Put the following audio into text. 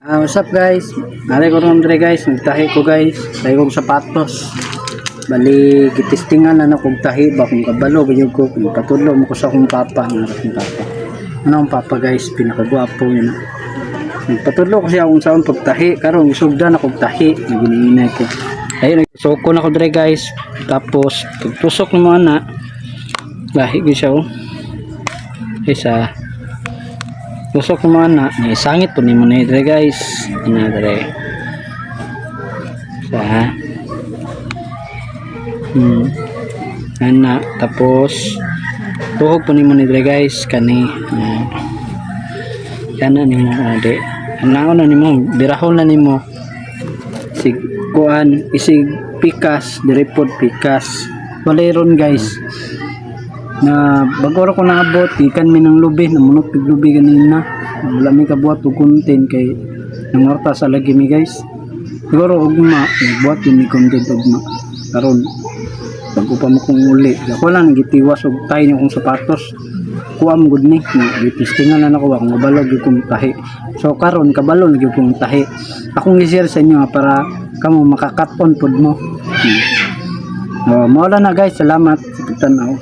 What's up guys? Nari ko ron dre guys, nagtahi ko guys. Tahi kong sapatos. Bali, kitistingan na kong tahi ba kung kabalo, ganyan ko, kung patudlo mo ko sa akong papa, ang harap ng papa. Ano ang papa guys, pinakagwapo yun. Nagpatudlo ko siya akong saan pagtahi, karon isugda na kong tahi, nagininay ko. Ayun, nagsoko na ko dre guys. Tapos, pagtusok ng mga anak, lahi ko siya oh. Isa, tusok ng mga anak, sangit po ni mo na dre guys. Ano dre. Sa anak, tapos tuhog po ni mo ni dre guys. Kani kana ni mo ade. Anaon na ni mo, birahon na ni mo. Sig kuan, isig pikas, direpod pikas. Waleron guys. Na bago ko naabot ikan mi ng lubi, namunot pig lubi ganina. Wala mi kabuhat og content kay nangorta sa lagi mi guys. Siguro ugma, buhat mi content ugma. Karon pag upa mo kong uli, ako lang gitiwas og tay niyo kong sapatos. Kuam gud ni, gitistingan na nako akong kabalog gyud kong tahi. So karon kabalo gyud kong tahi. Akong i-share sa inyo para kamo makakat-on pod mo. Mawala na guys, salamat sa pagtanaw.